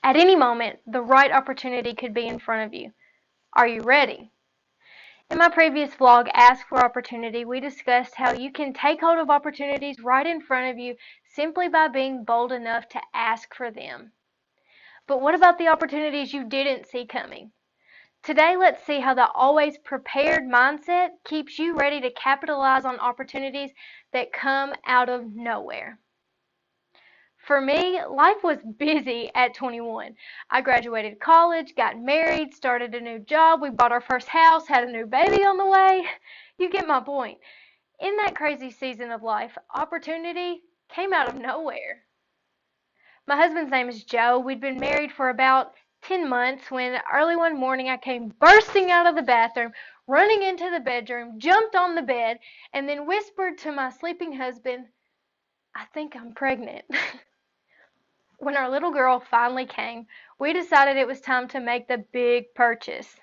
At any moment, the right opportunity could be in front of you. Are you ready? In my previous vlog, Ask for Opportunity, we discussed how you can take hold of opportunities right in front of you simply by being bold enough to ask for them. But what about the opportunities you didn't see coming? Today, let's see how the always prepared mindset keeps you ready to capitalize on opportunities that come out of nowhere. For me, life was busy at 21. I graduated college, got married, started a new job, we bought our first house, had a new baby on the way. You get my point. In that crazy season of life, opportunity came out of nowhere. My husband's name is Joe. We'd been married for about 10 months when early one morning I came bursting out of the bathroom, running into the bedroom, jumped on the bed, and then whispered to my sleeping husband, "I think I'm pregnant." When our little girl finally came, we decided it was time to make the big purchase.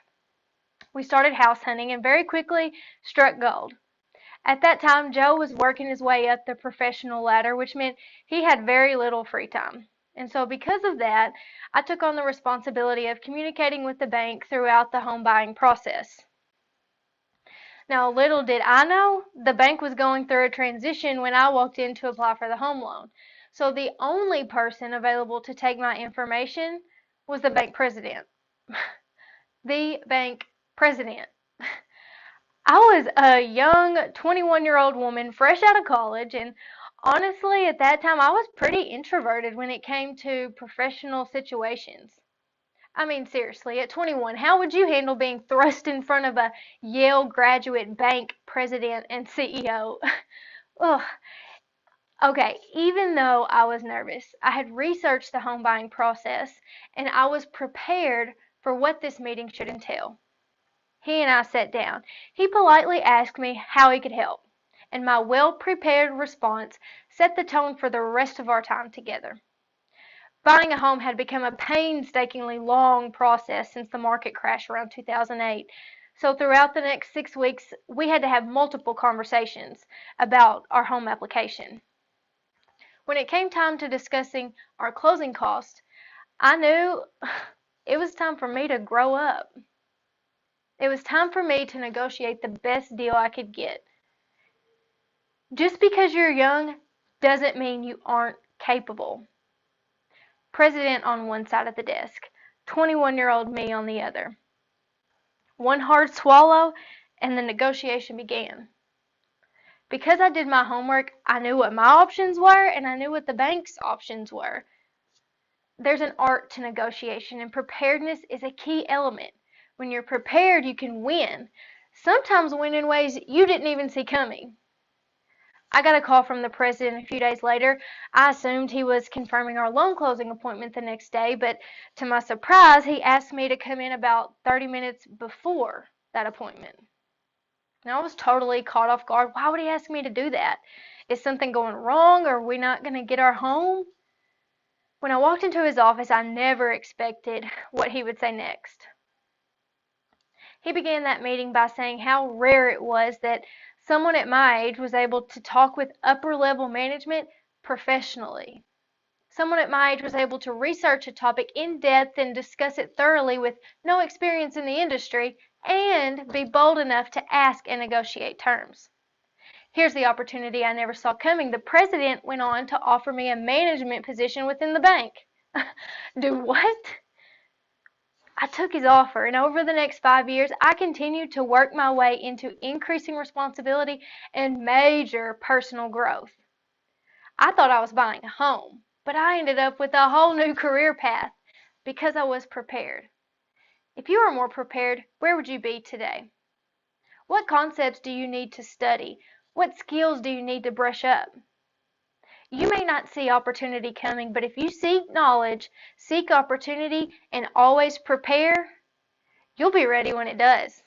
We started house hunting and very quickly struck gold. At that time, Joe was working his way up the professional ladder, which meant he had very little free time. And so because of that, I took on the responsibility of communicating with the bank throughout the home buying process. Now, little did I know, the bank was going through a transition when I walked in to apply for the home loan. So the only person available to take my information was the bank president. The bank president. I was a young 21-year-old woman fresh out of college, and honestly, at that time, I was pretty introverted when it came to professional situations. I mean, seriously, at 21, how would you handle being thrust in front of a Yale graduate bank president and CEO? Ugh. Okay, even though I was nervous, I had researched the home buying process and I was prepared for what this meeting should entail. He and I sat down. He politely asked me how he could help, and my well-prepared response set the tone for the rest of our time together. Buying a home had become a painstakingly long process since the market crash around 2008. So throughout the next 6 weeks, we had to have multiple conversations about our home application. When it came time to discussing our closing costs, I knew it was time for me to grow up. It was time for me to negotiate the best deal I could get. Just because you're young doesn't mean you aren't capable. President on one side of the desk, 21-year-old me on the other. One hard swallow and the negotiation began. Because I did my homework, I knew what my options were and I knew what the bank's options were. There's an art to negotiation, and preparedness is a key element. When you're prepared, you can win. Sometimes win in ways you didn't even see coming. I got a call from the president a few days later. I assumed he was confirming our loan closing appointment the next day, but to my surprise, he asked me to come in about 30 minutes before that appointment. Now, I was totally caught off guard. Why would he ask me to do that? Is something going wrong? Are we not going to get our home? When I walked into his office, I never expected what he would say next. He began that meeting by saying how rare it was that someone at my age was able to talk with upper-level management professionally. Someone at my age was able to research a topic in depth and discuss it thoroughly with no experience in the industry and be bold enough to ask and negotiate terms. Here's the opportunity I never saw coming. The president went on to offer me a management position within the bank. Do what? I took his offer, and over the next 5 years, I continued to work my way into increasing responsibility and major personal growth. I thought I was buying a home, but I ended up with a whole new career path because I was prepared. If you were more prepared, where would you be today? What concepts do you need to study? What skills do you need to brush up? You may not see opportunity coming, but if you seek knowledge, seek opportunity, and always prepare, you'll be ready when it does.